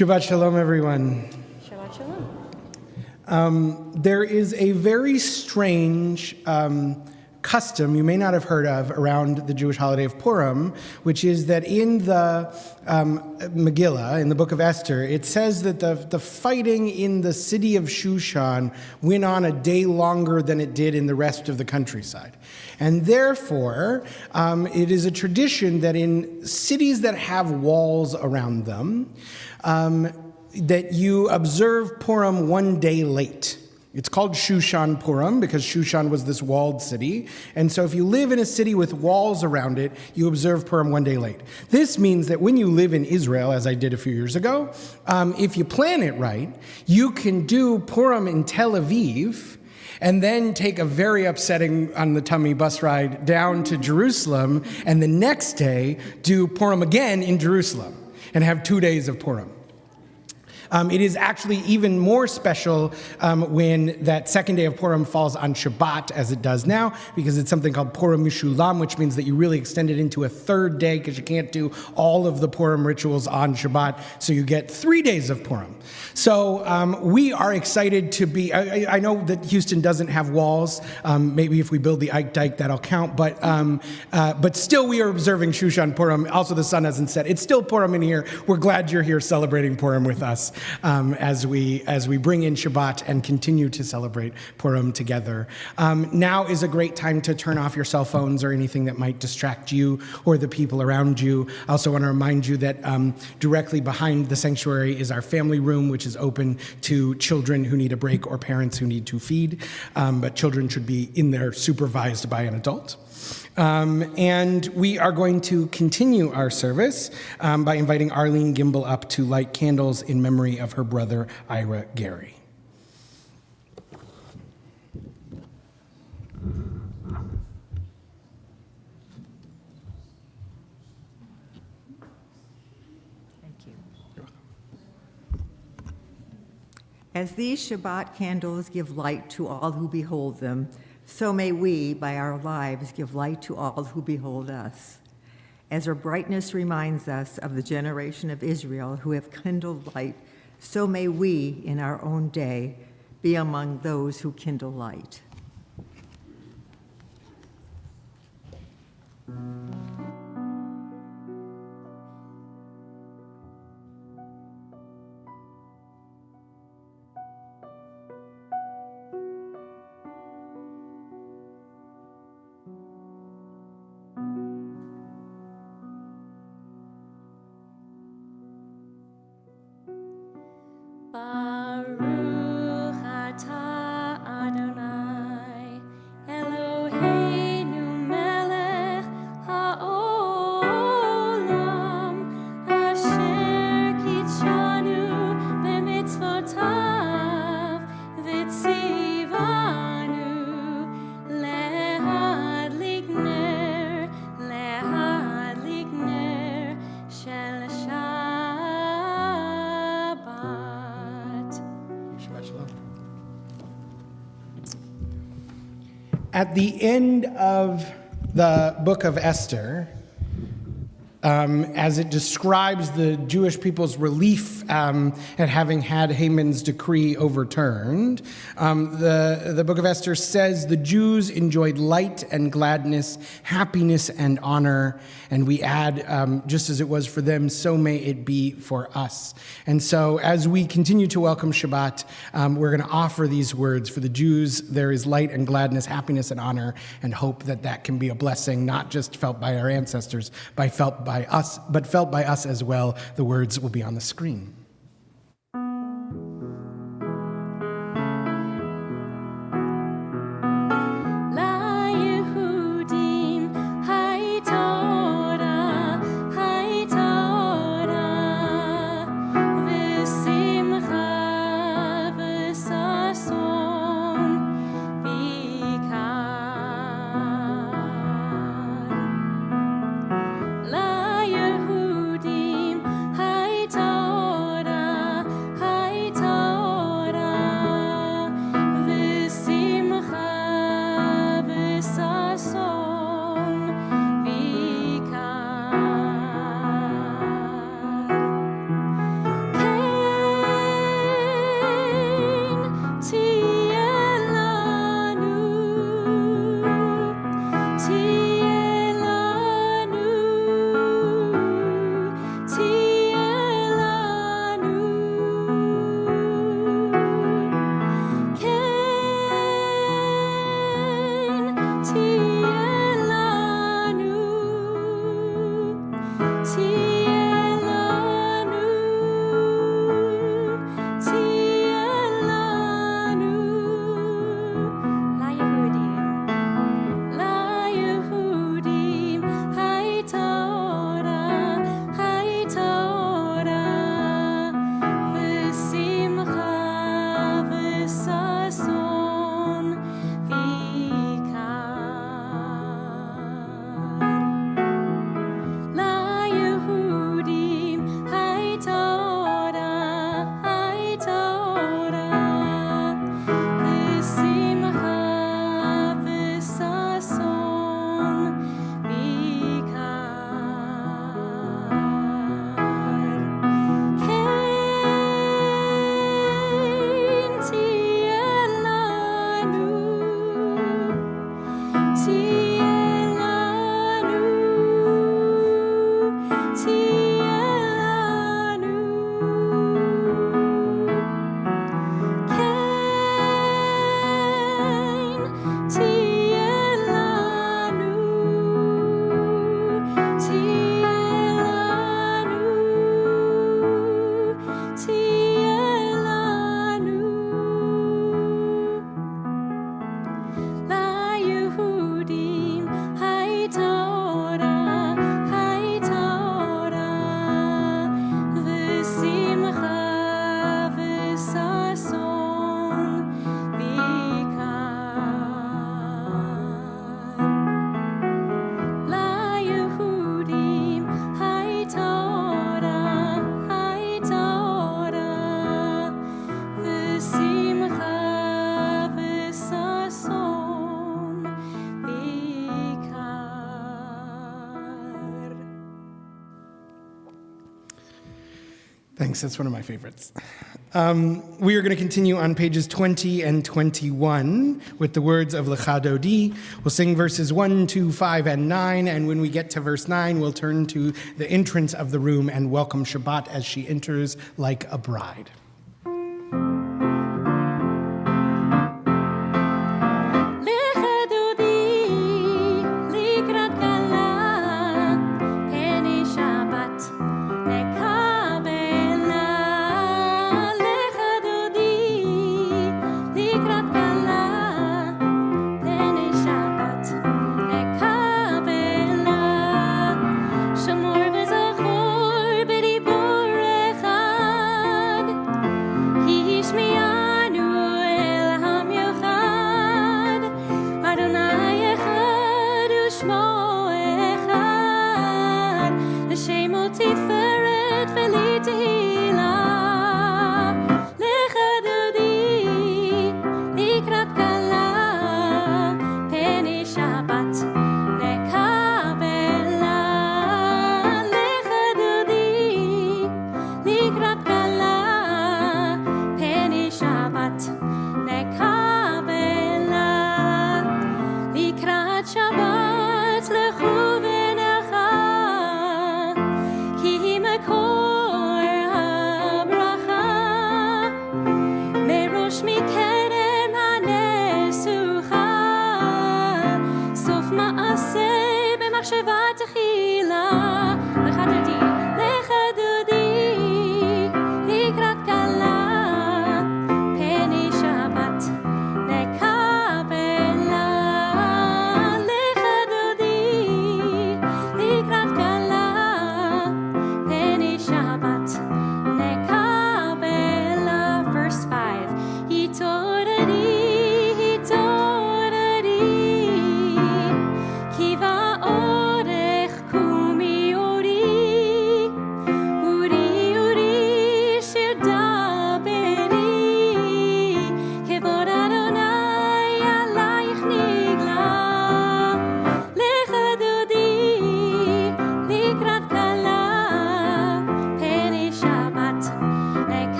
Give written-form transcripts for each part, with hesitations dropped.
Shabbat Shalom, everyone. Shabbat Shalom. There is a very strange custom you may not have heard of around the Jewish holiday of Purim, which is that in the Megillah, in the book of Esther, it says that the fighting in the city of Shushan went on a day longer than it did in the rest of the countryside. And therefore, it is a tradition that in cities that have walls around them, that you observe Purim one day late. It's called Shushan Purim because Shushan was this walled city. And so if you live in a city with walls around it, you observe Purim one day late. This means that when you live in Israel, as I did a few years ago, if you plan it right, you can do Purim in Tel Aviv and then take a very upsetting on the tummy bus ride down to Jerusalem, and the next day do Purim again in Jerusalem and have 2 days of Purim. It is actually even more special when that second day of Purim falls on Shabbat, as it does now, because it's something called Purim Mishulam, which means that you really extend it into a third day because you can't do all of the Purim rituals on Shabbat, so you get 3 days of Purim. So we are excited to be, I know that Houston doesn't have walls. Maybe if we build the Ike Dike, that'll count, but still we are observing Shushan Purim. Also, the sun hasn't set. It's still Purim in here. We're glad you're here celebrating Purim with us. As we bring in Shabbat and continue to celebrate Purim together. Now is a great time to turn off your cell phones or anything that might distract you or the people around you. I also want to remind you that directly behind the sanctuary is our family room, which is open to children who need a break or parents who need to feed. But children should be in there supervised by an adult. And we are going to continue our service by inviting Arlene Gimbel up to light candles in memory of her brother, Ira Gary. Thank you. As these Shabbat candles give light to all who behold them, so may we, by our lives, give light to all who behold us. As our brightness reminds us of the generation of Israel who have kindled light, so may we, in our own day, be among those who kindle light. At the end of the book of Esther, as it describes the Jewish people's relief at having had Haman's decree overturned, the book of Esther says the Jews enjoyed light and gladness, happiness and honor, and we add, just as it was for them, so may it be for us. And so as we continue to welcome Shabbat, we're going to offer these words. For the Jews, there is light and gladness, happiness and honor, and hope that that can be a blessing, not just felt by our ancestors, but felt by us as well. The words will be on the screen. La Yehudim, Hay Torah. Thanks, that's one of my favorites. We are going to continue on pages 20 and 21 with the words of Lecha Dodi. We'll sing verses 1, 2, 5, and 9, and when we get to verse 9, we'll turn to the entrance of the room and welcome Shabbat as she enters like a bride.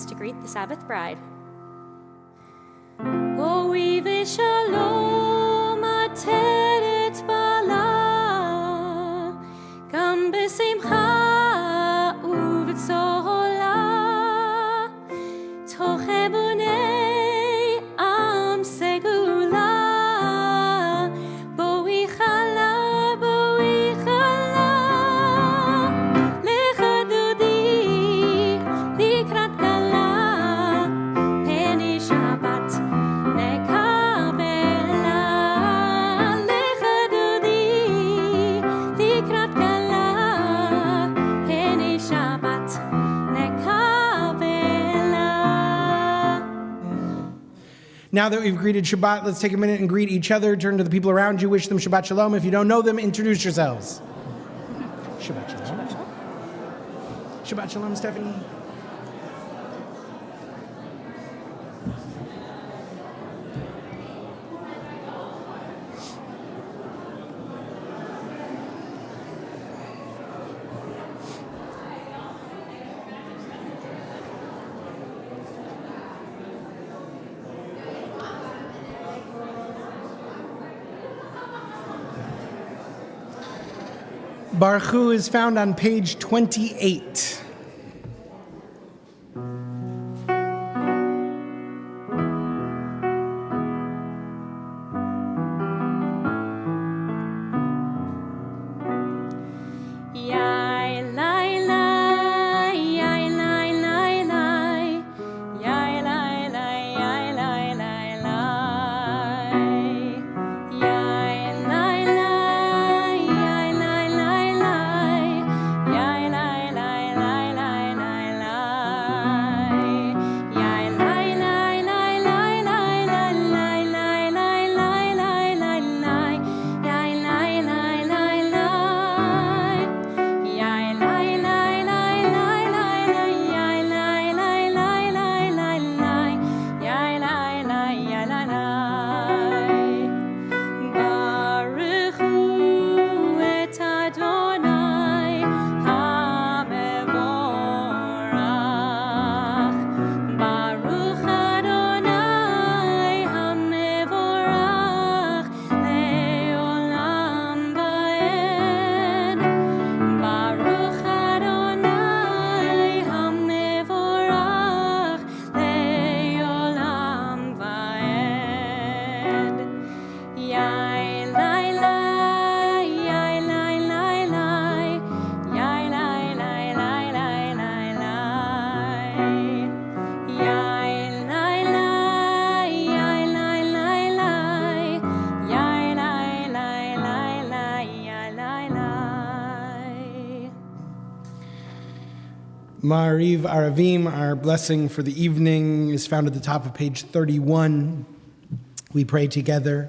To greet the Sabbath bride. Boi v'shalom ateret bala, gam b'simcha u'v'tzola, toch ebonei am segula, boi chala, lecha dodi, likrat Now that we've greeted Shabbat, let's take a minute and greet each other. Turn to the people around you, wish them Shabbat Shalom. If you don't know them, introduce yourselves. Shabbat Shalom. Shabbat Shalom, Stephanie. Baruch Hu is found on page 28. Yai Ma'ariv Aravim, our blessing for the evening, is found at the top of page 31. We pray together.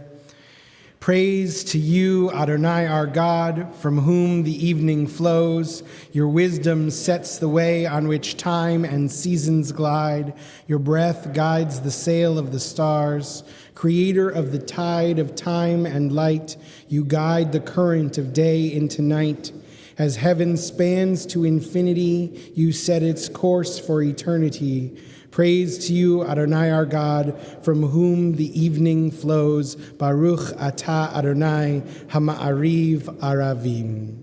Praise to you, Adonai, our God, from whom the evening flows. Your wisdom sets the way on which time and seasons glide. Your breath guides the sail of the stars. Creator of the tide of time and light, you guide the current of day into night. As heaven spans to infinity, you set its course for eternity. Praise to you, Adonai our God, from whom the evening flows. Baruch atah Adonai hama'ariv aravim.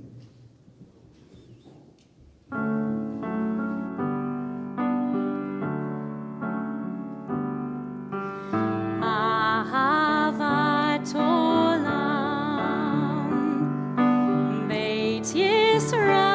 Ahavat olam, Beit Yisrael.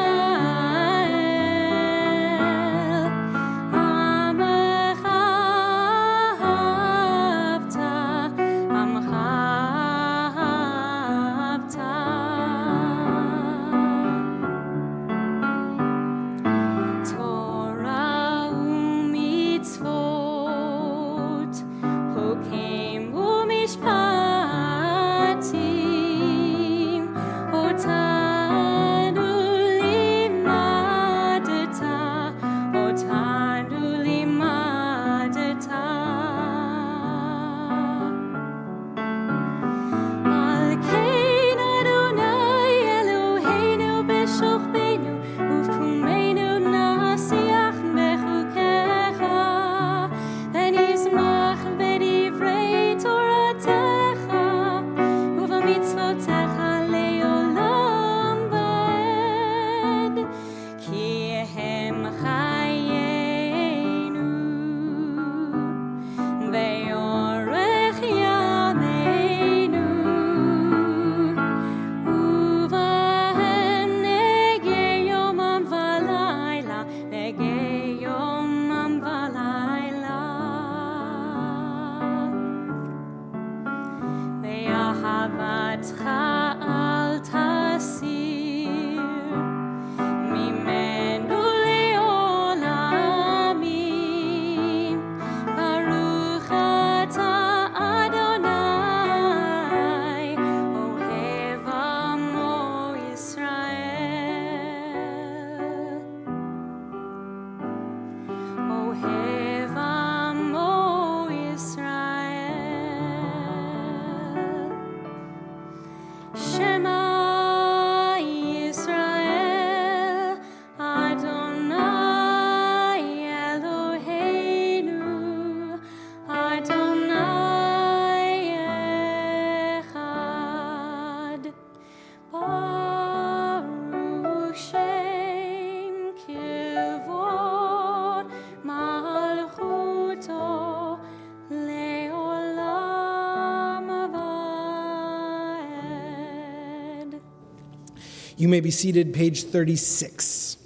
You may be seated, page 36.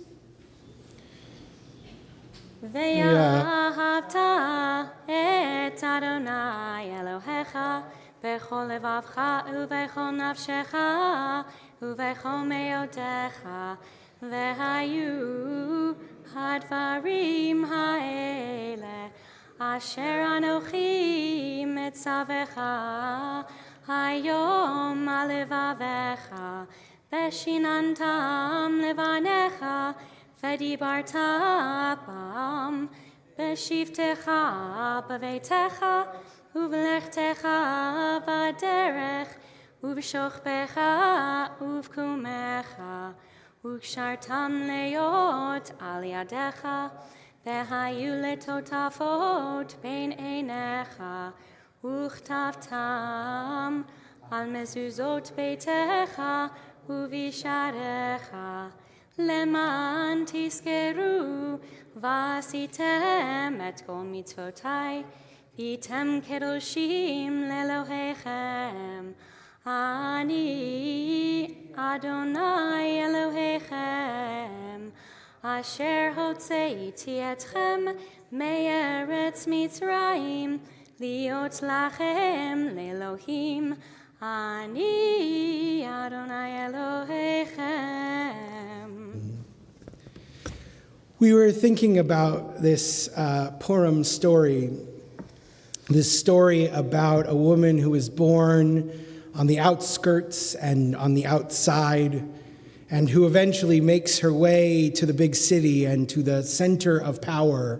ואהבת את אדוני אלוהיך בכל לבבך ובכל נפשך ובכל מאודך, והיו הדברים האלה אשר אנוכי מצווך היום על לבביך, ושיננתם לבניך ודיברת בם בשבתך בביתך ובלכתך בדרך ובשוכבך ובקומך, וקשרתם להיות על ידך, והיו לטוטפות בין עיניך, וכתבתם על מזוזות ביתך ובשעריך, למען תזכרו ועשיתם את כל מצוותי, והייתם קדושים לאלוהיכם. אני אדוני אלוהיכם, אשר הוצאתי אתכם מארץ מצרים, להיות לכם לאלוהים. אני אדוני אלוהיכם. We were thinking about this Purim story, this story about a woman who was born on the outskirts and on the outside, and who eventually makes her way to the big city and to the center of power,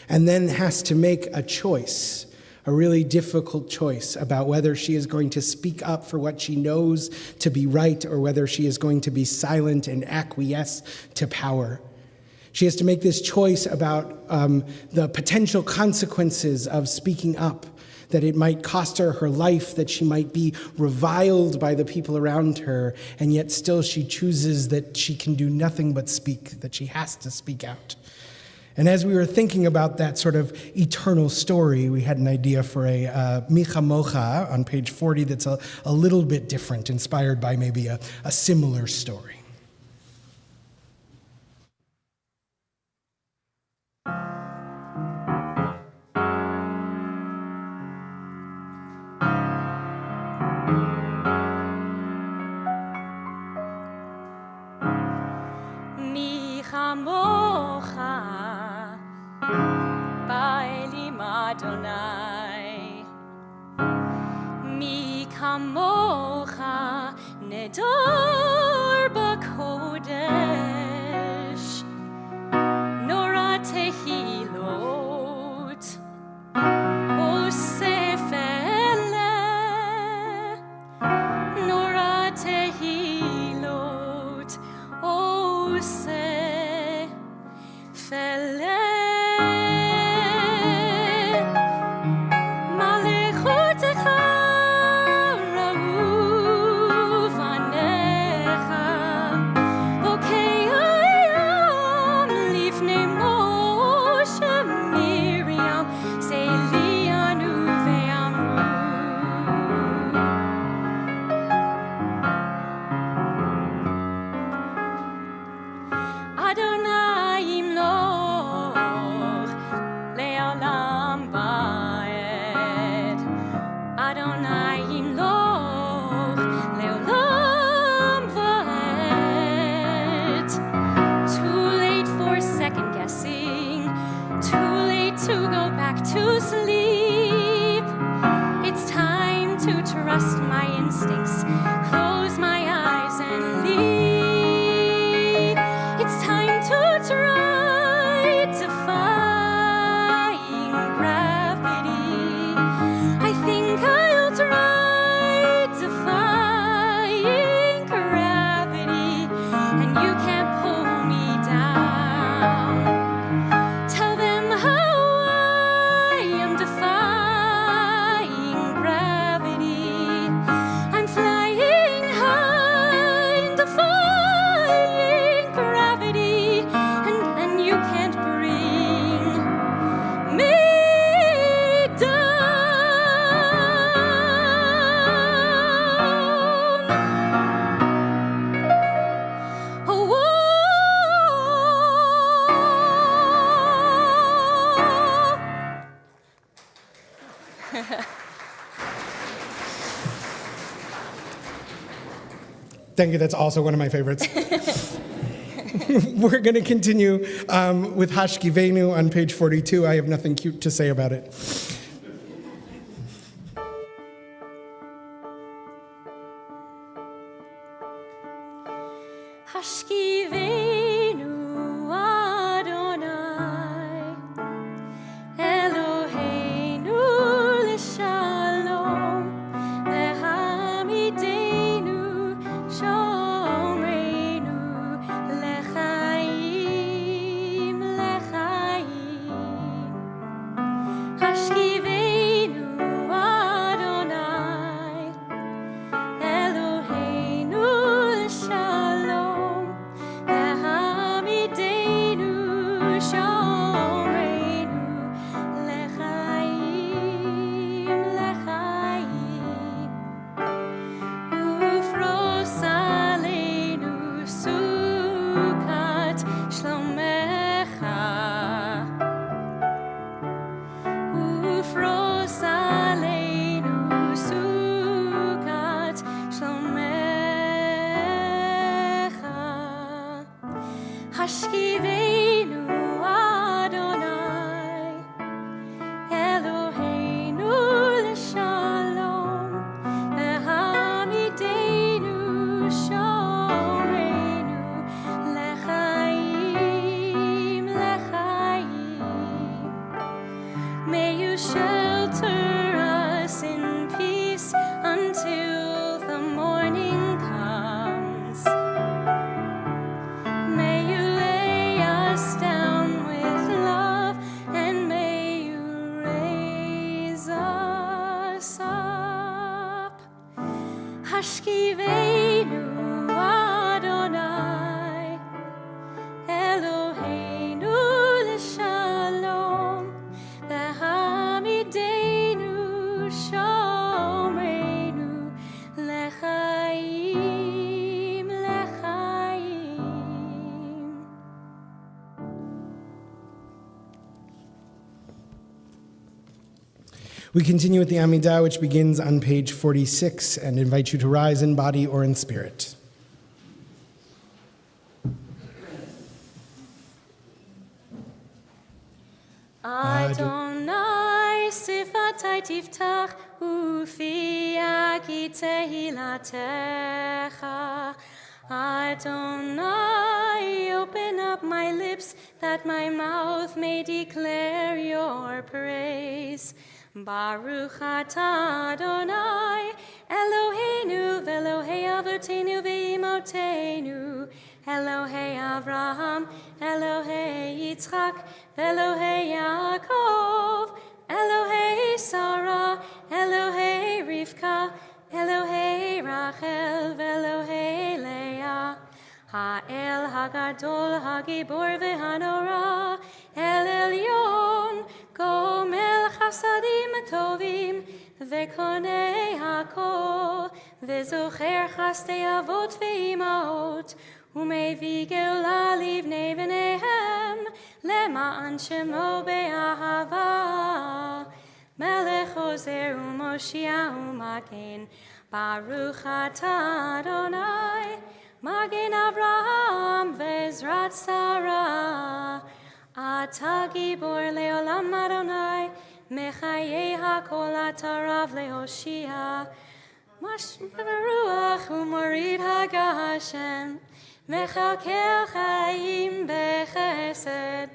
and then has to make a choice, a really difficult choice about whether she is going to speak up for what she knows to be right or whether she is going to be silent and acquiesce to power. She has to make this choice about the potential consequences of speaking up, that it might cost her her life, that she might be reviled by the people around her, and yet still she chooses that she can do nothing but speak, that she has to speak out. And as we were thinking about that sort of eternal story, we had an idea for a Micha Mocha on page 40 that's a little bit different, inspired by maybe a similar story. Adonai, mi kamocha nedor b'kodesh, nora tehilot, osef eleh, nora tehilot, osef eleh. To sleep, it's time to trust my instincts, close my eyes and leave. It's time to try defying gravity. I think I'll try defying gravity, and you can't pull me down. Tell them how Thank you, that's also one of my favorites. We're going to continue with Hashkivenu on page 42. I have nothing cute to say about it. Hashkivenu Adonai, Eloheinu l'shalom, lehamidenu shomreinu lechaim, lechaim. Hashkivenu Adonai, Eloheinu l'shalom, lehamidenu shomreinu lechaim, lechaim. Ufros aleinu sukat shlomecha, ufros aleinu sukat shlomecha. Hashkivenu Hashkivenu Adonai, Eloheinu l'shalom, v'hamidenu shomreinu l'chaim, l'chaim. We continue with the Amidah, which begins on page 46, and invite you to rise in body or in spirit. Adonai sifatai tiftach ufi aki tehilatecha. Adonai, open up my lips that my mouth may declare your praise. Baruch atah Adonai, Eloheinu v'Elohei avotenu v'imotenu, Elohei Avraham, Elohei Yitzchak, v'Elohei Yaakov, Elohei Sarah, Elohei Rivka, Elohei Rachel, v'Elohei Leah. Ha'el hagadol hagibor v'hanora, El Elyon, gomel chasadim tovim, v'konei hakol, v'zocher chastei avot v'imot, u'mevi geula livnei v'nehem, למען שמו באהבה, מלך עוזר ומושיע ומגן, ברוך אתה אדוני, מגן אברהם ועזרת שרה. אתה גיבור לעולם אדוני, מחיי הכל אתה רב להושיע. ברוח ומוריד הגשם, מחכה חיים בחסד,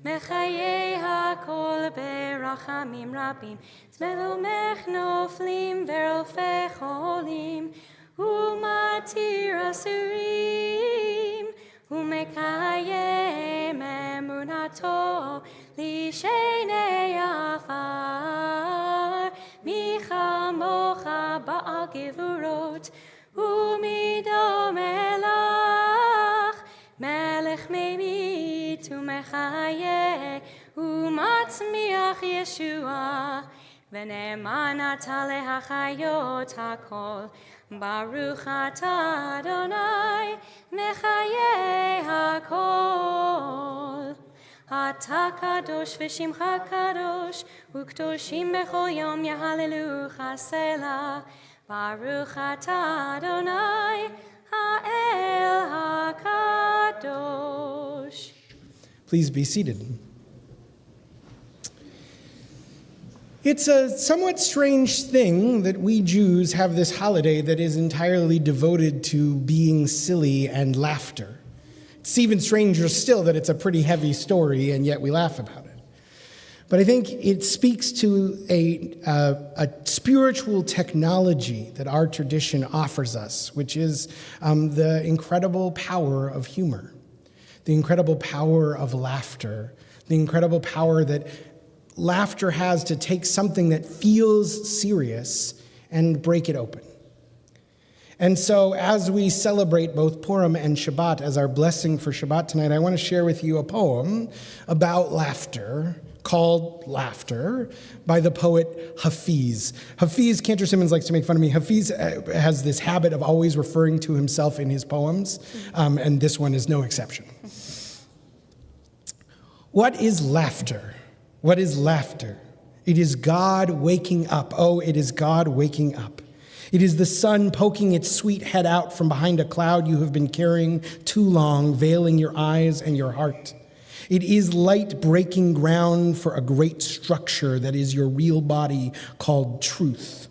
מחיי הכל ברחמים רבים, צלומך נופלים ורופא חולים, ומתיר אסורים, ומקיים אמונתו לשני עפר, מי כמוך בעל גבורות, ומידו מלך, מלך ממית ומחיה, ומצמיח ישועה, ונאמן אתה להחיות הכל. ברוך אתה אדוני, מחיה הכל. אתה קדוש ושמך קדוש, וקדושים בכל יום יהללוך סלה. ברוך אתה אדוני, האל הקדוש. Please be seated. It's a somewhat strange thing that we Jews have this holiday that is entirely devoted to being silly and laughter. It's even stranger still that it's a pretty heavy story, and yet we laugh about it. But I think it speaks to a spiritual technology that our tradition offers us, which is the incredible power of humor, the incredible power of laughter, the incredible power that laughter has to take something that feels serious and break it open. And so as we celebrate both Purim and Shabbat as our blessing for Shabbat tonight, I want to share with you a poem about laughter called Laughter by the poet Hafiz. Hafiz, Cantor Simmons likes to make fun of me. Hafiz has this habit of always referring to himself in his poems, and this one is no exception. What is laughter? What is laughter? It is God waking up. Oh, it is God waking up. It is the sun poking its sweet head out from behind a cloud you have been carrying too long, veiling your eyes and your heart. It is light breaking ground for a great structure that is your real body called truth.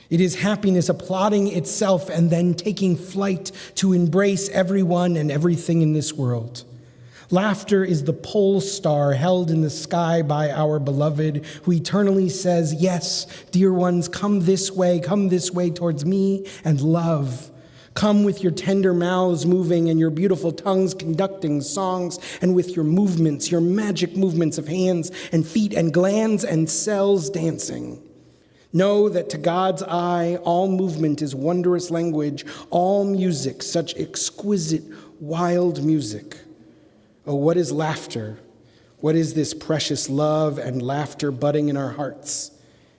It is happiness applauding itself and then taking flight to embrace everyone and everything in this world. Laughter is the pole star held in the sky by our beloved, who eternally says, yes, dear ones, come this way towards me and love. Come with your tender mouths moving and your beautiful tongues conducting songs, and with your movements, your magic movements of hands and feet and glands and cells dancing. Know that to God's eye, all movement is wondrous language, all music, such exquisite, wild music. Oh, what is laughter? What is this precious love and laughter budding in our hearts?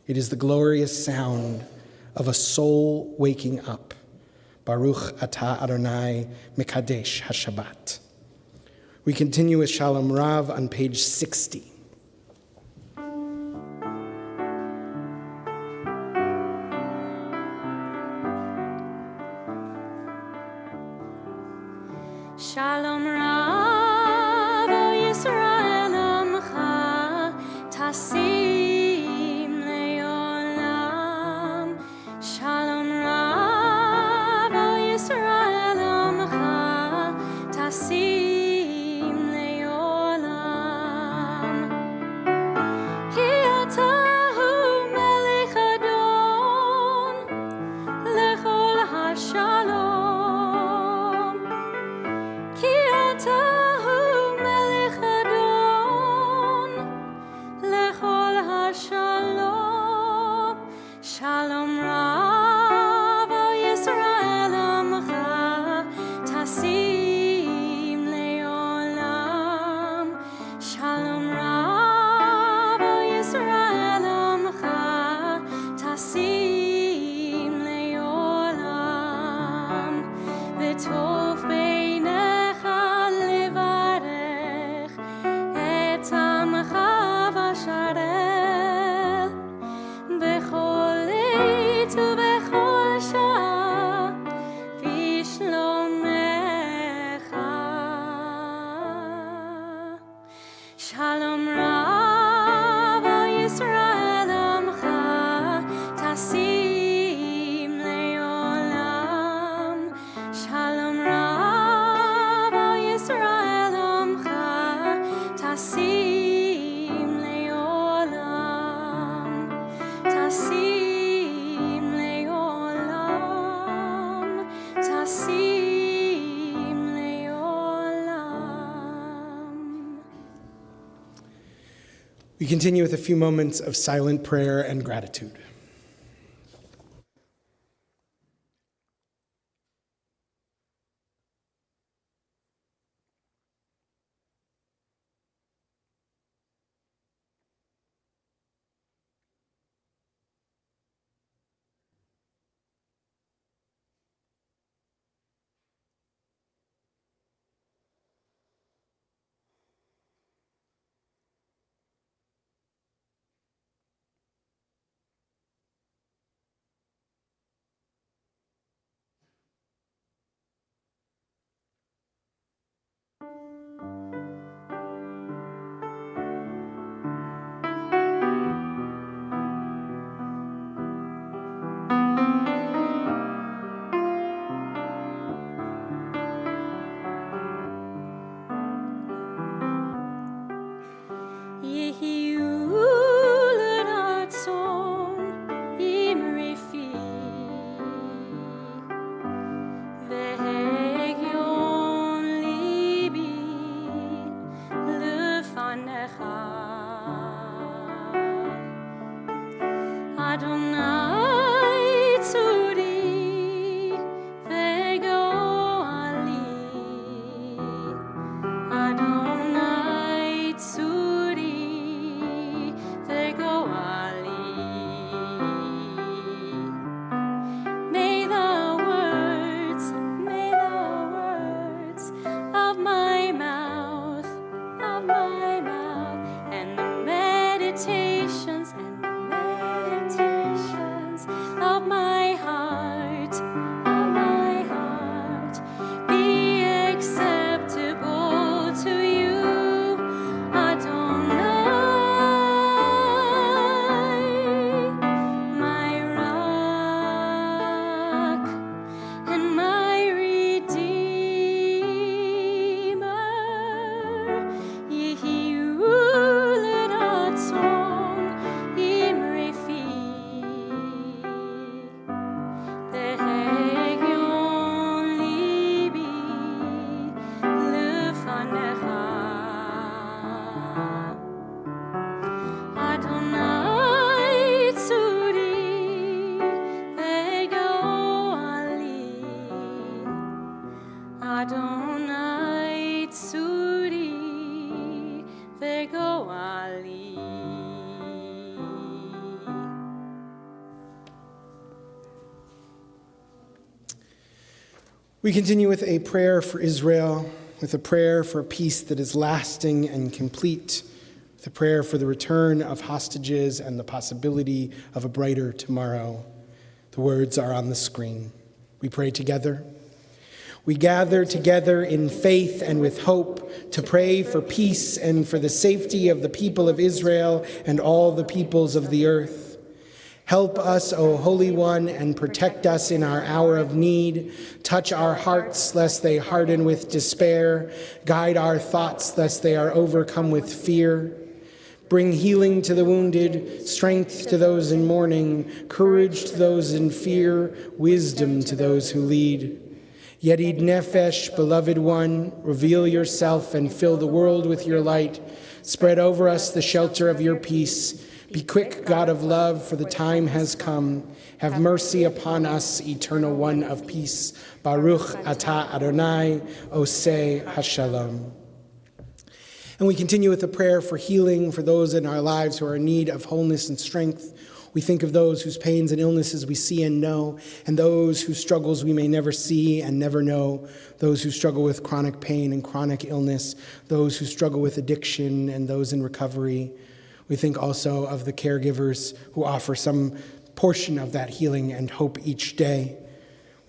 It is the glorious sound of a soul waking up. Baruch atah Adonai Mekadesh HaShabbat. We continue with Shalom Rav on page 60. Shalom Rav, O Yisrael Amcha, Tasim Leolam. Shalom Rav, O Yisrael Amcha, Tasim Leolam. Ki ata hu Melech Adon, Lechol HaShalom. Ki atahu melech Adon, lechol hashalom. Shalom Rav, O Yisrael Amcha, Tasim Leolam. Shalom Rav, O Yisrael Amcha, Tasim Leolam. V'tov beinecha levarech et amcha v'sharel bechol עת ובכל שעה בשלומך. Shalom Rav, O Yisrael Amcha, Tasim Leolam. Shalom Rav, O Yisrael Amcha, Tasim Leolam. Tasim Leolam. Tasim Leolam. We continue with a few moments of silent prayer and gratitude. We continue with a prayer for Israel, with a prayer for peace that is lasting and complete, with a prayer for the return of hostages and the possibility of a brighter tomorrow. The words are on the screen. We pray together. We gather together in faith and with hope to pray for peace and for the safety of the people of Israel and all the peoples of the earth. Help us, O Holy One, and protect us in our hour of need. Touch our hearts, lest they harden with despair. Guide our thoughts, lest they are overcome with fear. Bring healing to the wounded, strength to those in mourning, courage to those in fear, wisdom to those who lead. Yedid Nefesh, beloved one, reveal yourself and fill the world with your light. Spread over us the shelter of your peace. Be quick, God of love, for the time has come. Have mercy upon us, eternal one of peace. Baruch atah Adonai, oseh hashalom. And we continue with a prayer for healing for those in our lives who are in need of wholeness and strength. We think of those whose pains and illnesses we see and know, and those whose struggles we may never see and never know, those who struggle with chronic pain and chronic illness, those who struggle with addiction and those in recovery. We think also of the caregivers who offer some portion of that healing and hope each day.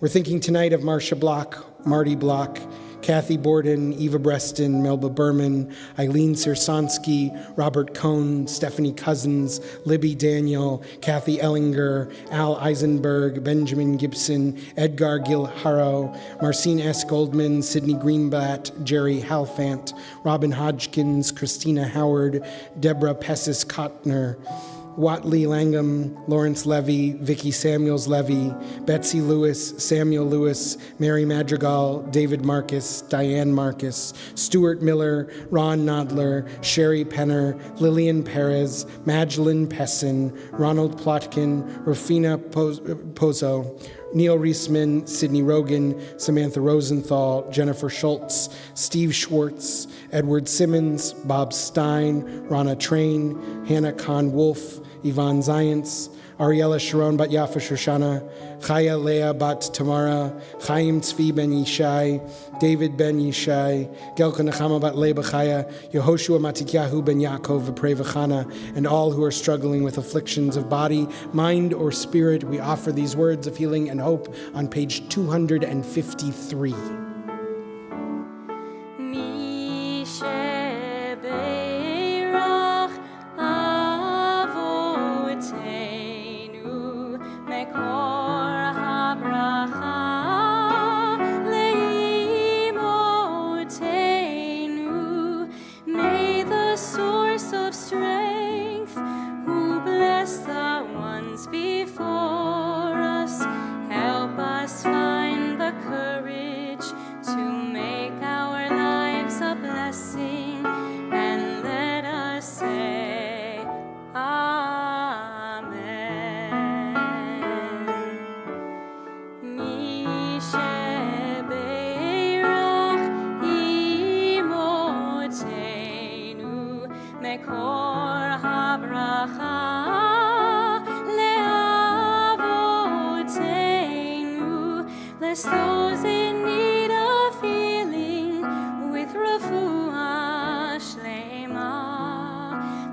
We're thinking tonight of Marcia Block, Marty Block, Kathy Borden, Eva Breston, Melba Berman, Eileen Sirsansky, Robert Cohn, Stephanie Cousins, Libby Daniel, Kathy Ellinger, Al Eisenberg, Benjamin Gibson, Edgar Gilharo, Marcine S. Goldman, Sidney Greenblatt, Jerry Halfant, Robin Hodgkins, Christina Howard, Deborah Pessis-Kottner, Watley Langham, Lawrence Levy, Vicki Samuels Levy, Betsy Lewis, Samuel Lewis, Mary Madrigal, David Marcus, Diane Marcus, Stuart Miller, Ron Nodler, Sherry Penner, Lillian Perez, Magdalene Pessin, Ronald Plotkin, Rufina Pozo, Neil Reisman, Sidney Rogan, Samantha Rosenthal, Jennifer Schultz, Steve Schwartz, Edward Simmons, Bob Stein, Rana Train, Hannah Kahn-Wolf, Yvonne Zients, Ariella Sharon Bat Yafa Shoshana, Chaya Leah Bat Tamara, Chaim Tzvi Ben Yishai, David Ben Yishai, Gelka Nechama Bat Leba Chaya, Yehoshua Matityahu Ben Yaakov V'Prei V'Chana, and all who are struggling with afflictions of body, mind, or spirit. We offer these words of healing and hope on page 253. Bless those in need of healing with refuah shlema,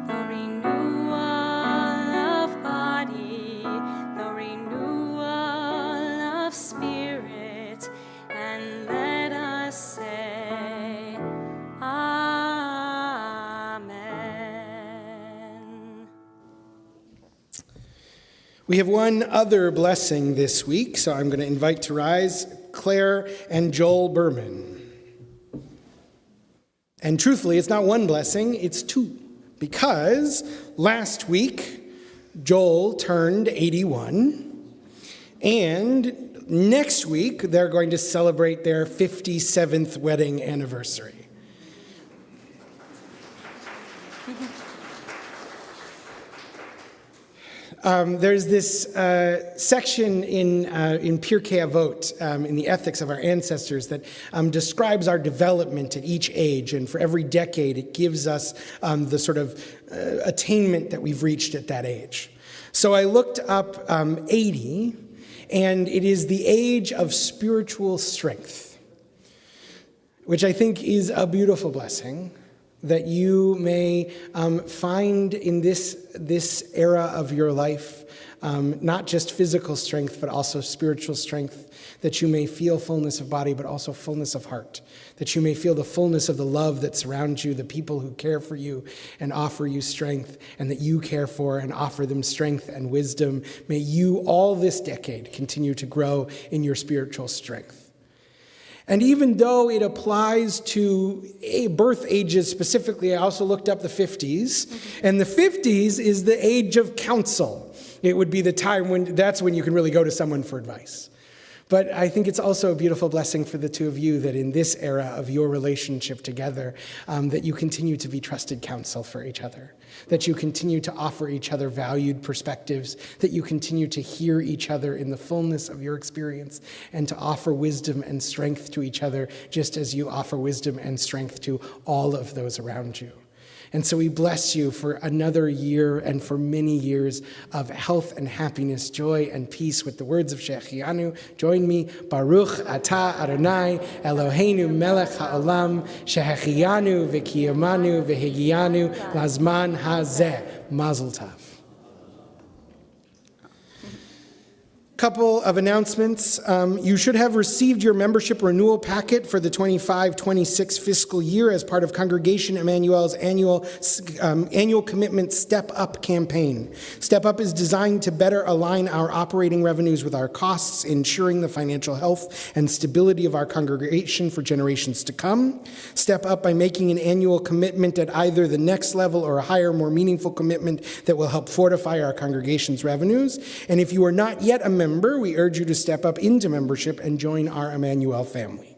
the renewal of body, the renewal of spirit, and let us say, Amen. We have one other blessing this week, so I'm going to invite to rise Claire and Joel Berman. And truthfully, it's not one blessing, it's two. Because last week, Joel turned 81, and next week, they're going to celebrate their 57th wedding anniversary. There's this section in Pirkei Avot, in the ethics of our ancestors, that describes our development at each age, and for every decade it gives us the sort of attainment that we've reached at that age. So I looked up 80, And it is the age of spiritual strength, which I think is a beautiful blessing that you may find in this era of your life, not just physical strength, but also spiritual strength, that you may feel fullness of body, but also fullness of heart, that you may feel the fullness of the love that surrounds you, the people who care for you and offer you strength, and that you care for and offer them strength and wisdom. May you, all this decade, continue to grow in your spiritual strength. And even though it applies to birth ages specifically, I also looked up the 50s, and the 50s is the age of counsel. It would be the time that's when you can really go to someone for advice. But I think it's also a beautiful blessing for the two of you that in this era of your relationship together, that you continue to be trusted counsel for each other, that you continue to offer each other valued perspectives, that you continue to hear each other in the fullness of your experience, and to offer wisdom and strength to each other, just as you offer wisdom and strength to all of those around you. And so we bless you for another year and for many years of health and happiness, joy and peace with the words of Shechianu. Join me. Baruch atah Adonai Eloheinu melech ha'olam shehechianu v'kiyamanu v'higianu lazman hazeh. Mazel tov. Couple of announcements. You should have received your membership renewal packet for the 25-26 fiscal year as part of Congregation Emmanuel's annual commitment Step Up campaign. Step Up is designed to better align our operating revenues with our costs, ensuring the financial health and stability of our congregation for generations to come. Step Up by making an annual commitment at either the next level or a higher, more meaningful commitment that will help fortify our congregation's revenues. And if you are not yet a member, we urge you to step up into membership and join our Emmanuel family.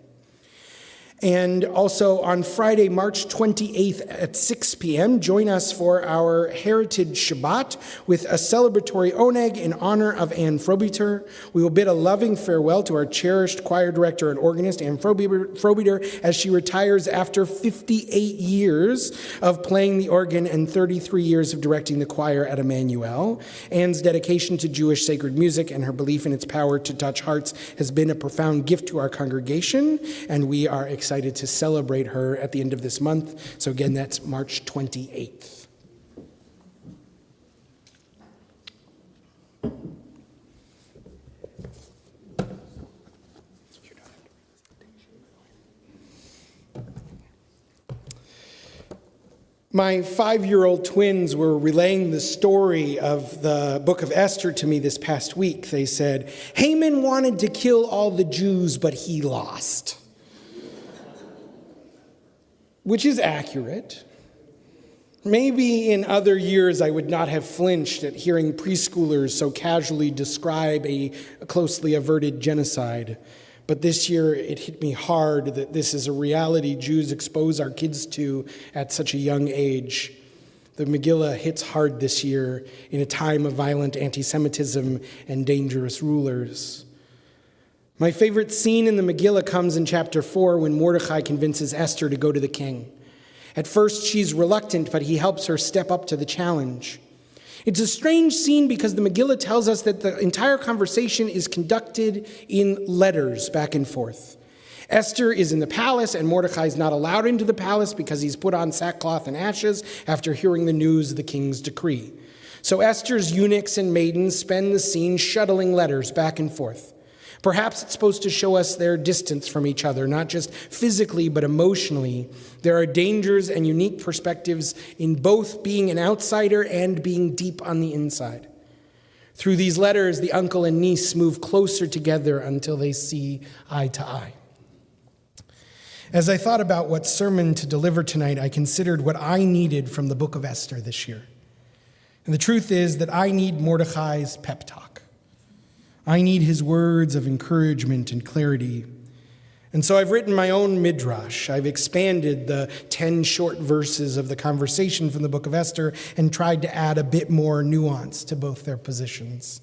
And also on Friday, March 28th at 6 p.m., join us for our Heritage Shabbat with a celebratory oneg in honor of Anne Frobiter. We will bid a loving farewell to our cherished choir director and organist, Anne Frobiter, as she retires after 58 years of playing the organ and 33 years of directing the choir at Emmanuel. Anne's dedication to Jewish sacred music and her belief in its power to touch hearts has been a profound gift to our congregation, and we are excited to celebrate her at the end of this month. So again, that's March 28th. My 5-year-old twins were relaying the story of the book of Esther to me this past week. They said, Haman wanted to kill all the Jews, but he lost. Which is accurate. Maybe in other years I would not have flinched at hearing preschoolers so casually describe a closely averted genocide. But this year it hit me hard that this is a reality Jews expose our kids to at such a young age. The Megillah hits hard this year in a time of violent anti-Semitism and dangerous rulers. My favorite scene in the Megillah comes in chapter 4 when Mordechai convinces Esther to go to the king. At first, she's reluctant, but he helps her step up to the challenge. It's a strange scene because the Megillah tells us that the entire conversation is conducted in letters back and forth. Esther is in the palace, and Mordechai is not allowed into the palace because he's put on sackcloth and ashes after hearing the news of the king's decree. So Esther's eunuchs and maidens spend the scene shuttling letters back and forth. Perhaps it's supposed to show us their distance from each other, not just physically, but emotionally. There are dangers and unique perspectives in both being an outsider and being deep on the inside. Through these letters, the uncle and niece move closer together until they see eye to eye. As I thought about what sermon to deliver tonight, I considered what I needed from the book of Esther this year. And the truth is that I need Mordechai's pep talk. I need his words of encouragement and clarity. And so I've written my own midrash. I've expanded the 10 short verses of the conversation from the book of Esther and tried to add a bit more nuance to both their positions.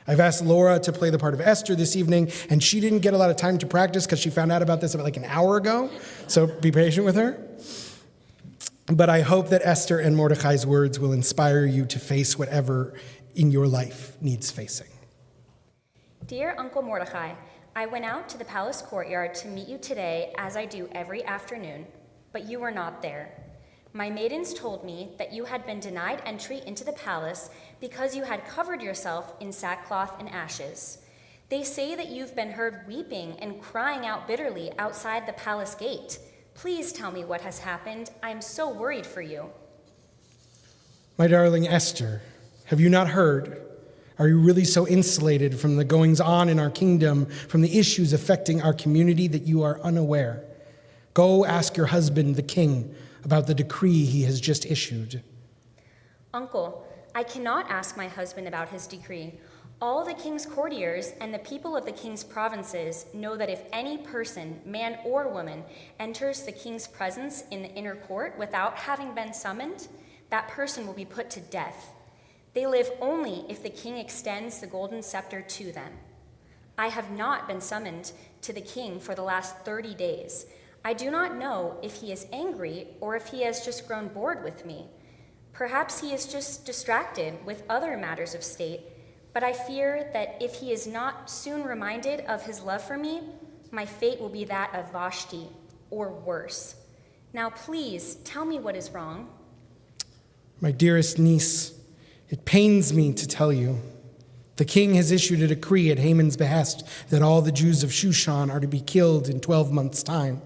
I've asked Laura to play the part of Esther this evening, and she didn't get a lot of time to practice because she found out about this about like an hour ago. So be patient with her. But I hope that Esther and Mordecai's words will inspire you to face whatever in your life needs facing. Dear Uncle Mordecai, I went out to the palace courtyard to meet you today as I do every afternoon, but you were not there. My maidens told me that you had been denied entry into the palace because you had covered yourself in sackcloth and ashes. They say that you've been heard weeping and crying out bitterly outside the palace gate. Please tell me what has happened. I'm so worried for you. My darling Esther, have you not heard? Are you really so insulated from the goings-on in our kingdom, from the issues affecting our community, that you are unaware? Go ask your husband, the king, about the decree he has just issued. Uncle, I cannot ask my husband about his decree. All the king's courtiers and the people of the king's provinces know that if any person, man or woman, enters the king's presence in the inner court without having been summoned, that person will be put to death. They live only if the king extends the golden scepter to them. I have not been summoned to the king for the last 30 days. I do not know if he is angry or if he has just grown bored with me. Perhaps he is just distracted with other matters of state, but I fear that if he is not soon reminded of his love for me, my fate will be that of Vashti, or worse. Now please, tell me what is wrong. My dearest niece, it pains me to tell you. The king has issued a decree at Haman's behest that all the Jews of Shushan are to be killed in 12 months' time.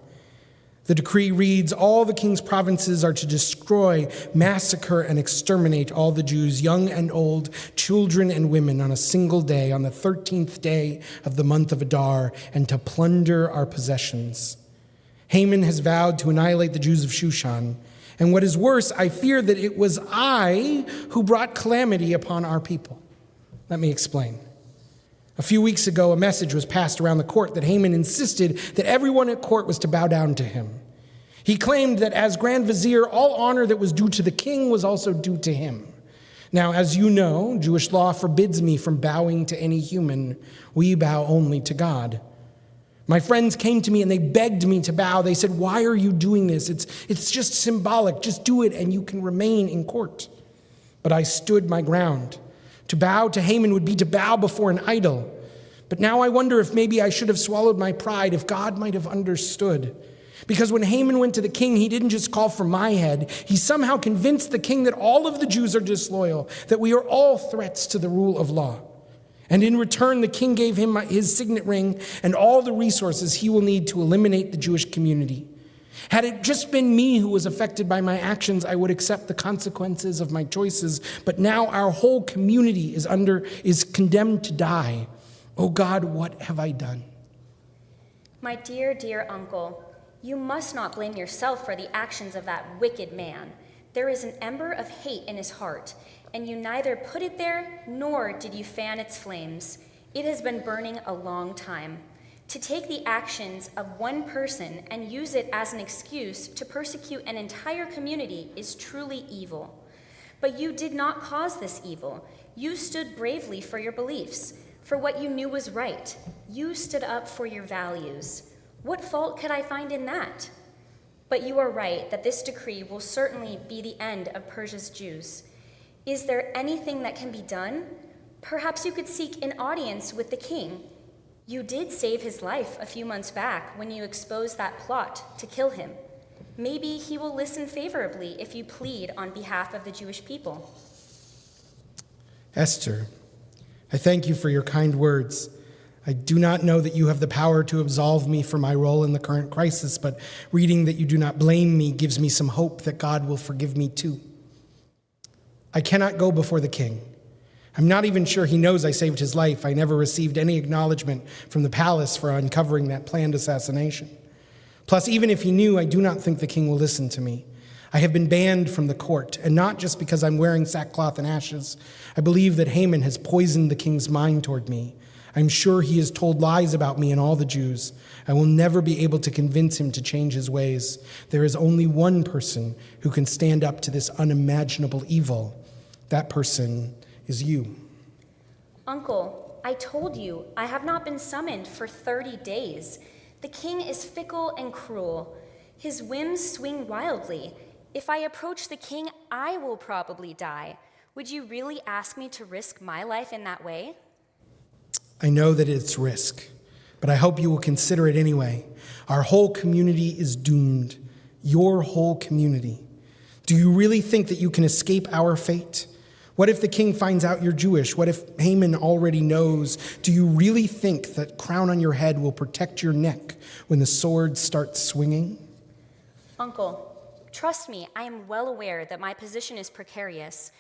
The decree reads, all the king's provinces are to destroy, massacre, and exterminate all the Jews, young and old, children and women, on a single day, on the 13th day of the month of Adar, and to plunder our possessions. Haman has vowed to annihilate the Jews of Shushan. And what is worse, I fear that it was I who brought calamity upon our people. Let me explain. A few weeks ago, a message was passed around the court that Haman insisted that everyone at court was to bow down to him. He claimed that as Grand Vizier, all honor that was due to the king was also due to him. Now, as you know, Jewish law forbids me from bowing to any human. We bow only to God. My friends came to me and they begged me to bow. They said, why are you doing this? It's just symbolic. Just do it and you can remain in court. But I stood my ground. To bow to Haman would be to bow before an idol. But now I wonder if maybe I should have swallowed my pride, if God might have understood. Because when Haman went to the king, he didn't just call for my head. He somehow convinced the king that all of the Jews are disloyal, that we are all threats to the rule of law. And in return, the king gave him his signet ring and all the resources he will need to eliminate the Jewish community. Had it just been me who was affected by my actions, I would accept the consequences of my choices. But now our whole community is condemned to die. Oh God, what have I done? My dear, dear uncle, you must not blame yourself for the actions of that wicked man. There is an ember of hate in his heart, and you neither put it there nor did you fan its flames. It has been burning a long time. To take the actions of one person and use it as an excuse to persecute an entire community is truly evil. But you did not cause this evil. You stood bravely for your beliefs, for what you knew was right. You stood up for your values. What fault could I find in that? But you are right that this decree will certainly be the end of Persia's Jews. Is there anything that can be done? Perhaps you could seek an audience with the king. You did save his life a few months back when you exposed that plot to kill him. Maybe he will listen favorably if you plead on behalf of the Jewish people. Esther, I thank you for your kind words. I do not know that you have the power to absolve me for my role in the current crisis, but reading that you do not blame me gives me some hope that God will forgive me too. I cannot go before the king. I'm not even sure he knows I saved his life. I never received any acknowledgement from the palace for uncovering that planned assassination. Plus, even if he knew, I do not think the king will listen to me. I have been banned from the court, and not just because I'm wearing sackcloth and ashes. I believe that Haman has poisoned the king's mind toward me. I'm sure he has told lies about me and all the Jews. I will never be able to convince him to change his ways. There is only one person who can stand up to this unimaginable evil. That person is you. Uncle, I told you I have not been summoned for 30 days. The king is fickle and cruel. His whims swing wildly. If I approach the king, I will probably die. Would you really ask me to risk my life in that way? I know that it's risk, but I hope you will consider it anyway. Our whole community is doomed. Your whole community. Do you really think that you can escape our fate? What if the king finds out you're Jewish? What if Haman already knows? Do you really think that crown on your head will protect your neck when the sword starts swinging? Uncle, trust me, I am well aware that my position is precarious.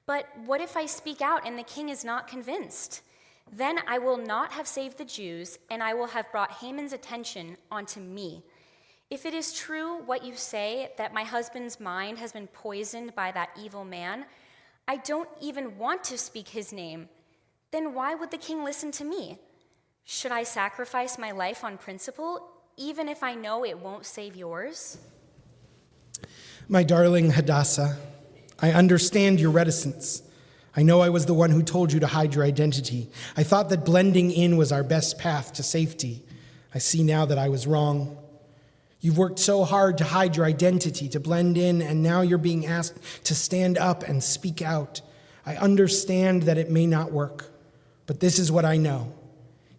But what if I speak out and the king is not convinced? Then I will not have saved the Jews, and I will have brought Haman's attention onto me. If it is true what you say, that my husband's mind has been poisoned by that evil man, I don't even want to speak his name. Then why would the king listen to me? Should I sacrifice my life on principle, even if I know it won't save yours? My darling Hadassah, I understand your reticence. I know I was the one who told you to hide your identity. I thought that blending in was our best path to safety. I see now that I was wrong. You've worked so hard to hide your identity, to blend in, and now you're being asked to stand up and speak out. I understand that it may not work, but this is what I know.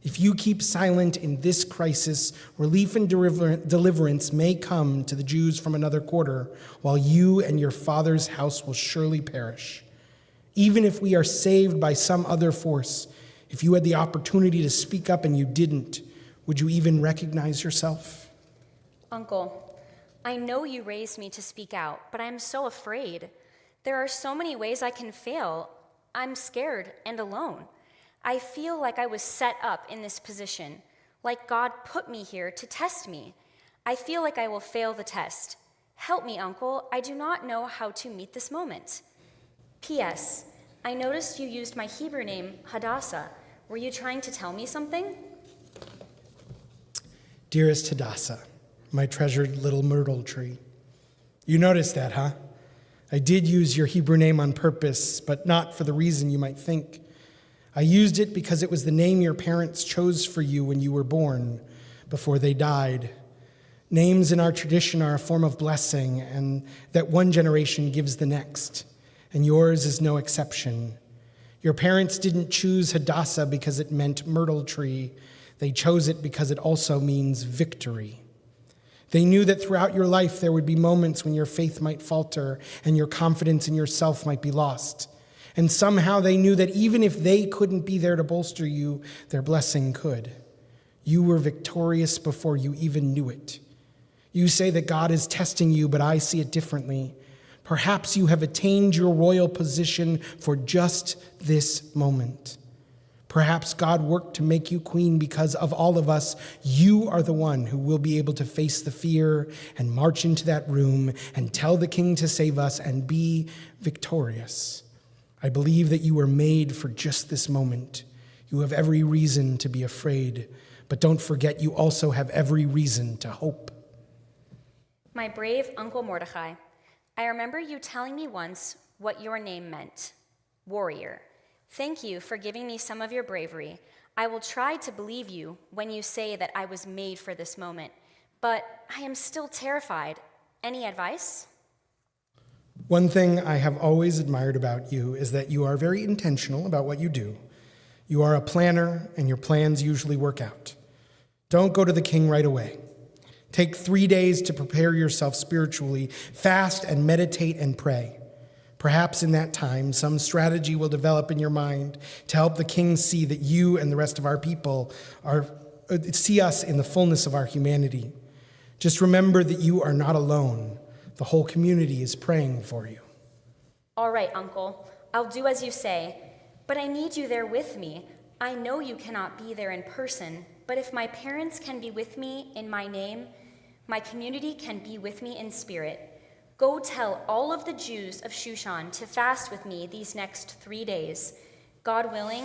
If you keep silent in this crisis, relief and deliverance may come to the Jews from another quarter, while you and your father's house will surely perish. Even if we are saved by some other force, if you had the opportunity to speak up and you didn't, would you even recognize yourself? Uncle, I know you raised me to speak out, but I'm so afraid. There are so many ways I can fail. I'm scared and alone. I feel like I was set up in this position, like God put me here to test me. I feel like I will fail the test. Help me, Uncle. I do not know how to meet this moment. P.S. I noticed you used my Hebrew name, Hadassah. Were you trying to tell me something? Dearest Hadassah, my treasured little myrtle tree. You noticed that, huh? I did use your Hebrew name on purpose, but not for the reason you might think. I used it because it was the name your parents chose for you when you were born, before they died. Names in our tradition are a form of blessing, and that one generation gives the next, and yours is no exception. Your parents didn't choose Hadassah because it meant myrtle tree. They chose it because it also means victory. They knew that throughout your life there would be moments when your faith might falter and your confidence in yourself might be lost. And somehow they knew that even if they couldn't be there to bolster you, their blessing could. You were victorious before you even knew it. You say that God is testing you, but I see it differently. Perhaps you have attained your royal position for just this moment. Perhaps God worked to make you queen because of all of us, you are the one who will be able to face the fear and march into that room and tell the king to save us and be victorious. I believe that you were made for just this moment. You have every reason to be afraid, but don't forget you also have every reason to hope. My brave Uncle Mordecai, I remember you telling me once what your name meant, warrior. Thank you for giving me some of your bravery. I will try to believe you when you say that I was made for this moment, but I am still terrified. Any advice? One thing I have always admired about you is that you are very intentional about what you do. You are a planner, and your plans usually work out. Don't go to the king right away. Take 3 days to prepare yourself spiritually, fast and meditate and pray. Perhaps in that time, some strategy will develop in your mind to help the king see that you and the rest of our people see us in the fullness of our humanity. Just remember that you are not alone. The whole community is praying for you. All right, Uncle. I'll do as you say, but I need you there with me. I know you cannot be there in person, but if my parents can be with me in my name, my community can be with me in spirit. Go tell all of the Jews of Shushan to fast with me these next 3 days. God willing,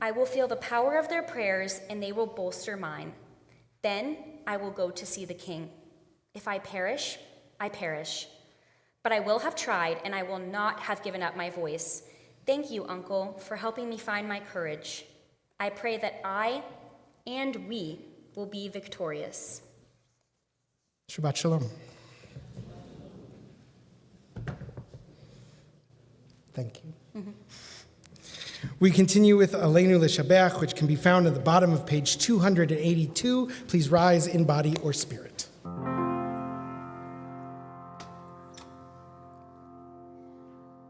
I will feel the power of their prayers and they will bolster mine. Then I will go to see the king. If I perish, I perish. But I will have tried and I will not have given up my voice. Thank you, Uncle, for helping me find my courage. I pray that I and we will be victorious. Shabbat Shalom. Thank you. We continue with Aleinu L'Shabach, which can be found at the bottom of page 282. Please rise in body or spirit.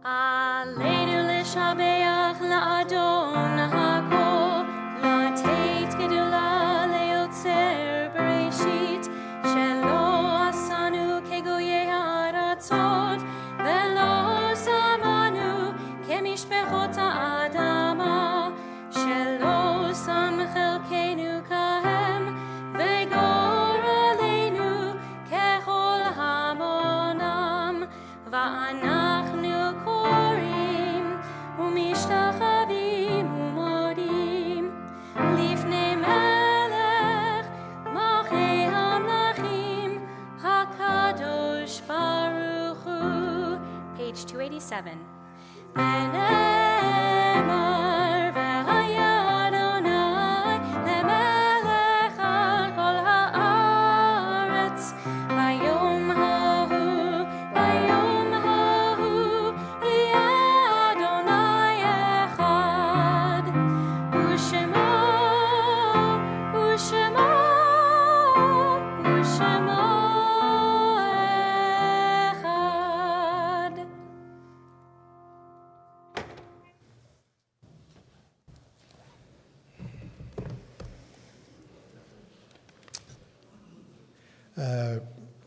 Aleinu l'shabeach la'adon ha'kol, la'teit gedula le'yotzer bereshit, shelo asanu kegoyei ha'aratzot, ve'lo samanu kemishpechot ha'adama, shelo sam chelkeinu kahem, ve'gor aleinu kechol hamonam, va'anachnu korim umishtachavim umodim lifnei melech malchei hamlachim hakadosh baruch hu. Page 287. V'nemar v'haya Adonai lemelech al kol haaretz bayom hahu yeh Adonai echad u'shemo echad.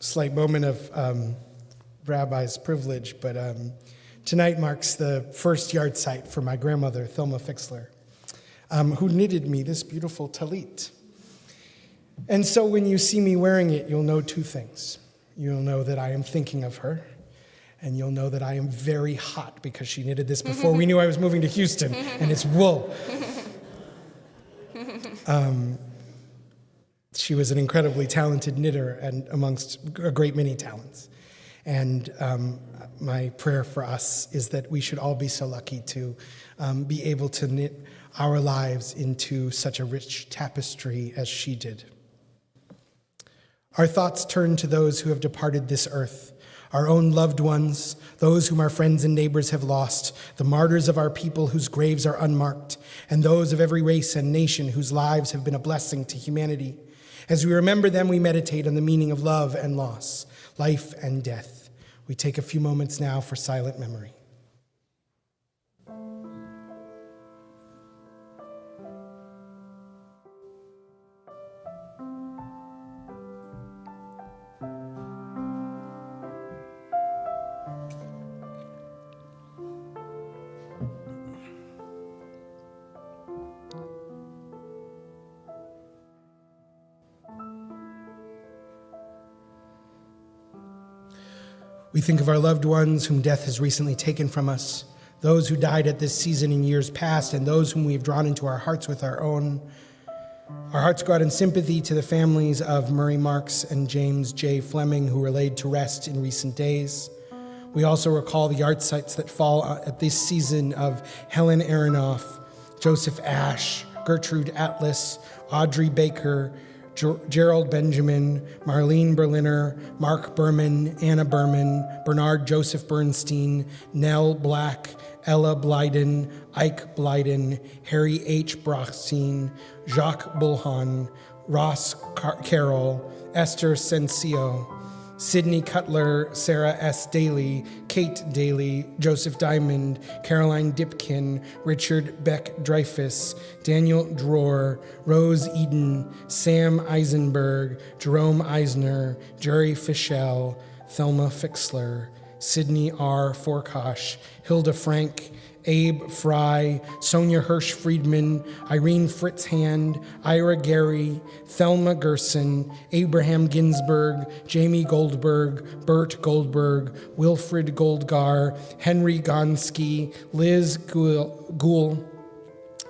Slight moment of rabbi's privilege, but tonight marks the first yard site for my grandmother, Thelma Fixler, who knitted me this beautiful talit. And so when you see me wearing it, you'll know two things. You'll know that I am thinking of her, and you'll know that I am very hot because she knitted this before we knew I was moving to Houston, and it's wool. She was an incredibly talented knitter and amongst a great many talents. And my prayer for us is that we should all be so lucky to be able to knit our lives into such a rich tapestry as she did. Our thoughts turn to those who have departed this earth, our own loved ones, those whom our friends and neighbors have lost, the martyrs of our people whose graves are unmarked, and those of every race and nation whose lives have been a blessing to humanity. As we remember them, we meditate on the meaning of love and loss, life and death. We take a few moments now for silent memory. We think of our loved ones whom death has recently taken from us, those who died at this season in years past, and those whom we have drawn into our hearts with our own. Our hearts go out in sympathy to the families of Murray Marks and James J. Fleming, who were laid to rest in recent days. We also recall the yard sites that fall at this season of Helen Aronoff, Joseph Ashe, Gertrude Atlas, Audrey Baker, Gerald Benjamin, Marlene Berliner, Mark Berman, Anna Berman, Bernard Joseph Bernstein, Nell Black, Ella Blyden, Ike Blyden, Harry H. Brochstein, Jacques Bulhan, Ross Carroll, Esther Sensio, Sidney Cutler, Sarah S. Daly, Kate Daly, Joseph Diamond, Caroline Dipkin, Richard Beck Dreyfus, Daniel Dror, Rose Eden, Sam Eisenberg, Jerome Eisner, Jerry Fischel, Thelma Fixler, Sidney R. Forkosh, Hilda Frank, Abe Fry, Sonia Hirsch-Friedman, Irene Fritz-Hand, Ira Gary, Thelma Gerson, Abraham Ginsberg, Jamie Goldberg, Bert Goldberg, Wilfred Goldgar, Henry Gonski, Liz Gould,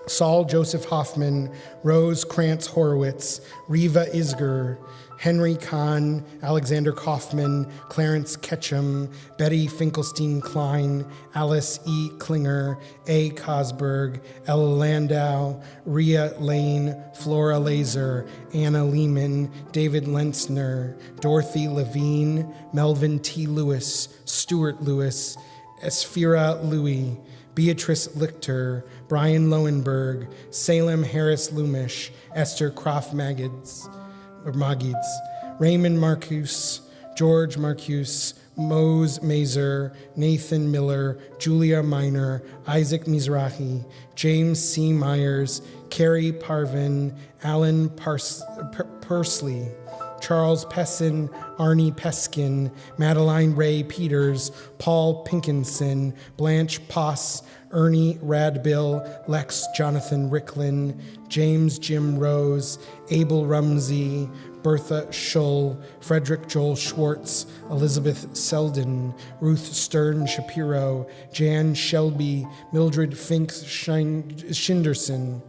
Saul Joseph Hoffman, Rose Krantz Horowitz, Riva Isger, Henry Kahn, Alexander Kaufman, Clarence Ketchum, Betty Finkelstein-Klein, Alice E. Klinger, A. Cosberg, Ella Landau, Rhea Lane, Flora Laser, Anna Lehman, David Lentzner, Dorothy Levine, Melvin T. Lewis, Stuart Lewis, Esphira Louis, Beatrice Lichter, Brian Lowenberg, Salem Harris Lumish, Esther Croft Magids, Raymond Marcuse, George Marcuse, Mose Mazer, Nathan Miller, Julia Miner, Isaac Mizrahi, James C. Myers, Carrie Parvin, Alan Pursley, Charles Pessin, Arnie Peskin, Madeline Ray Peters, Paul Pinkinson, Blanche Poss, Ernie Radbill, Lex Jonathan Ricklin, James Jim Rose, Abel Rumsey, Bertha Schull, Frederick Joel Schwartz, Elizabeth Selden, Ruth Stern Shapiro, Jan Shelby, Mildred Finks Shinderson,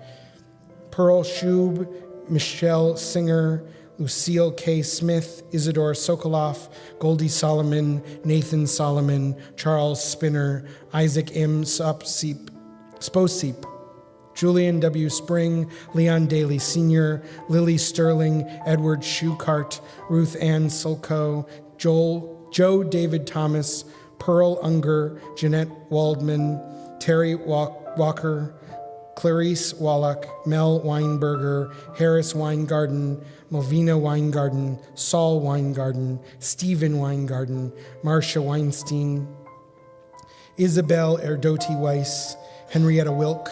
Pearl Shub, Michelle Singer, Lucille K. Smith, Isidore Sokoloff, Goldie Solomon, Nathan Solomon, Charles Spinner, Isaac M. Sposeep, Julian W. Spring, Leon Daly Sr., Lily Sterling, Edward Schuchart, Ruth Ann Sulco, Joe David Thomas, Pearl Unger, Jeanette Waldman, Terry Walker, Clarice Wallach, Mel Weinberger, Harris Weingarten, Melvina Weingarten, Saul Weingarten, Stephen Weingarten, Marcia Weinstein, Isabel Erdoti Weiss, Henrietta Wilk,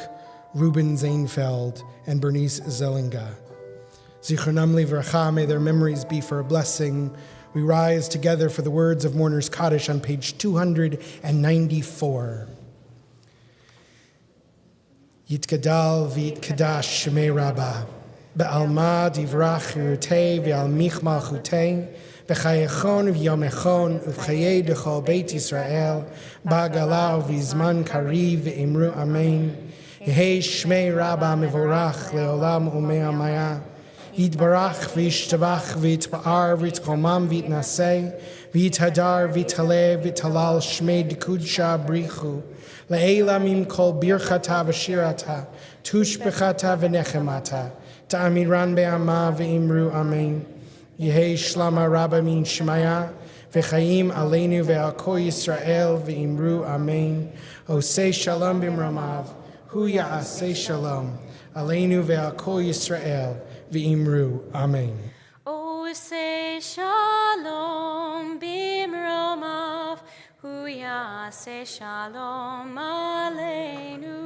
Ruben Zainfeld, and Bernice Zellinga. Zichronam livracha, may their memories be for a blessing. We rise together for the words of Mourner's Kaddish on page 294. Yitgadal v'yitkadash shemei Rabbah, be'alma divrach yirutei ve'al mich malchutei, b'chayechon v'yomechon uv'chayei dechol Beit Yisrael, ba'gala v'izman kariv ve'imru amen. Yehei shmei Rabbah mevorach leolam umei amaya, yitbarach v'yishtabach v'yitba'ar v'yitkomam v'yitnasei, v'yithadar v'yithaleh v'yithalal shmei dikudsha brichu, Le'ela mim kol birchata v'shirata, tushbechata v'nechemata, ta'amiran be'ama v'imru amen. Yehei shlama rabba min shemaya, v'chaim aleinu ve'al kol Yisrael v'imru amen. Osei shalom b'mramav, hu ya'asei shalom, aleinu ve'al kol Yisrael v'imru amen. Osei shalom b'mromav, hu ya'aseh shalom aleinu,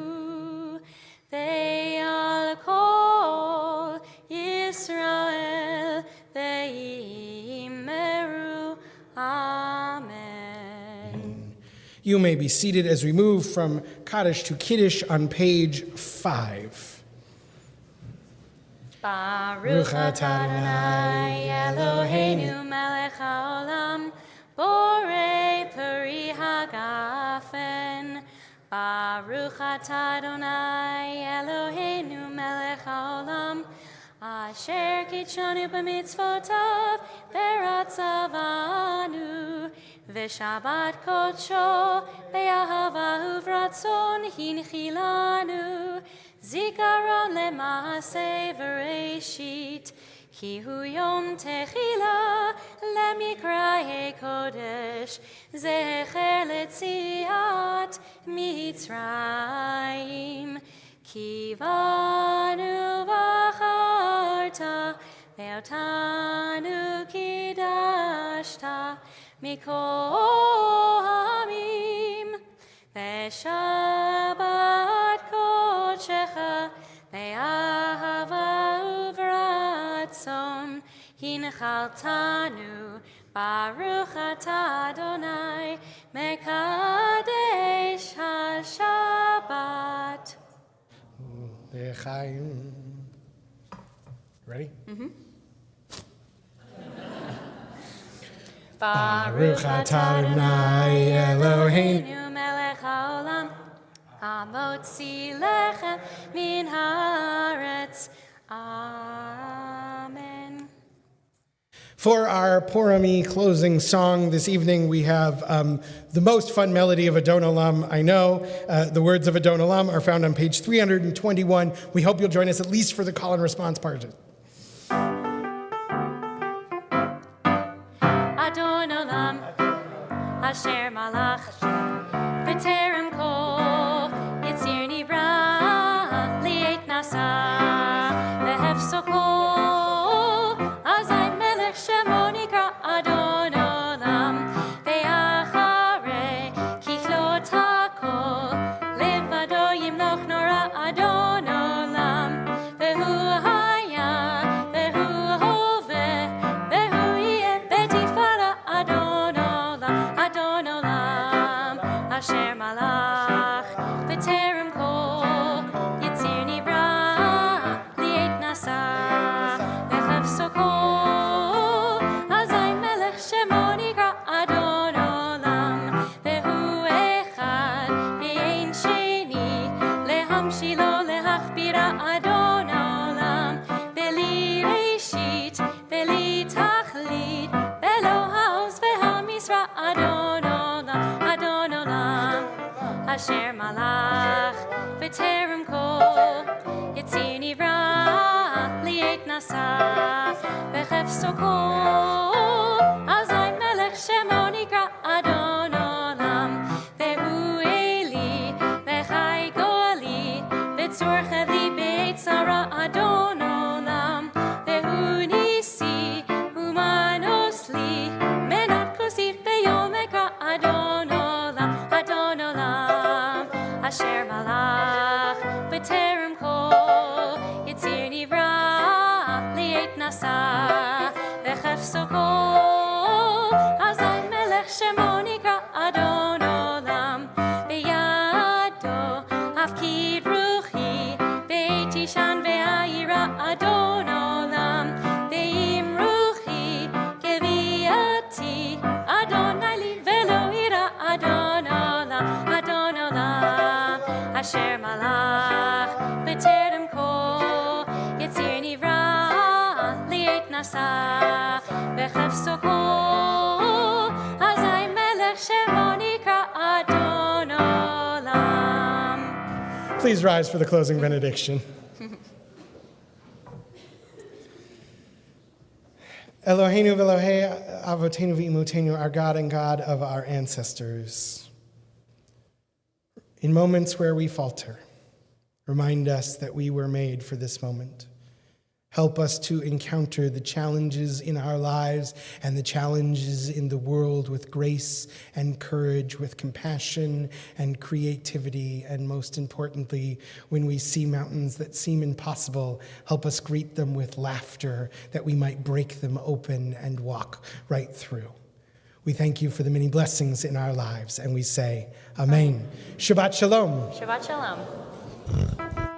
ve'al kol Yisrael ve'imru amen. You may be seated as we move from Kaddish to Kiddush on page 5. Baruch atah Adonai Eloheinu melech haolam, borei peri hagafen. Baruch atah Adonai Eloheinu melech haolam, asher kitshanu b'mitzvotav v'ratzavanu, v'shabbat kodsho be'ahava uvratzon hinchilanu, zikaron lema'aseh v'reishit, Ki hu yom techila lemikraye kodesh, zecher letziat Mitzrayim. Ki vanu v'acharta, ve'otanu kidashta, mikol hamim, ve'shabbat kodshecha, ve'ahava uvratzon, hinchaltanu, Baruch atah Adonai, mekadesh ha-Shabbat. Ready? Baruch atah Adonai Eloheinu melech haolam, hamotzi lechem min haaretz. Amen. For our Purami closing song this evening, we have the most fun melody of Adon Olam I know. The words of Adon Olam are found on page 321. We hope you'll join us at least for the call and response part. Adon Olam, Asher Malach, B'terem Kol, בחפצו כל, אזי מלך שמו נקרא אדון עולם, ואחרי ככלות הכל, לבדו ימלוך נורא אדון עולם, והוא היה, והוא הווה, והוא יהיה בתפארה אדון עולם, אדון עולם, אשר מלך בטרם כל, יציר נברא, לעת נשא, בחפצו כל, אזי מלך שמו נקרא אדון עולם, והוא אחד ואין שני, להמשילו להכבירה אדון עולם, בלי ראשית בלי תכלית, בלא העוז והמשרה אדון עולם, אדון עולם, אשר מלך בטרם כל, יציר נברא, לעת נשא, בחפצו כל, אזי מלך שמו נקרא אדון עולם, והוא אלי וחי גואלי, וצורך לי בעת צרה אדון עולם, והוא ניסי ומנוס לי, מנת כוסית ביום אקרא אדון עולם, אדון עולם, אשר מלך בטרם כל, יציר נברא, לעת נשא, בחפצו כל, אזי מלך שמו נקרא אדון עולם, בידו הפקיד רוחי, בעת ישן והעירה אדון עולם, ואם רוחי גוויעתי, אדוני לי ולא ירא אדון עולם, אדון עולם, אשר מלך בטרם כל, יציר נברא, לעת נשא, בחפצו כל, אזי מלך שמו נקרא אדון עולם. Please rise for the closing benediction. Eloheinu v'Elohei avotenu v'imotenu, our God and God of our ancestors. In moments where we falter, remind us that we were made for this moment. Help us to encounter the challenges in our lives and the challenges in the world with grace and courage, with compassion and creativity, and most importantly, when we see mountains that seem impossible, help us greet them with laughter, that we might break them open and walk right through. We thank you for the many blessings in our lives, and we say, Amen. Shabbat Shalom. Shabbat Shalom.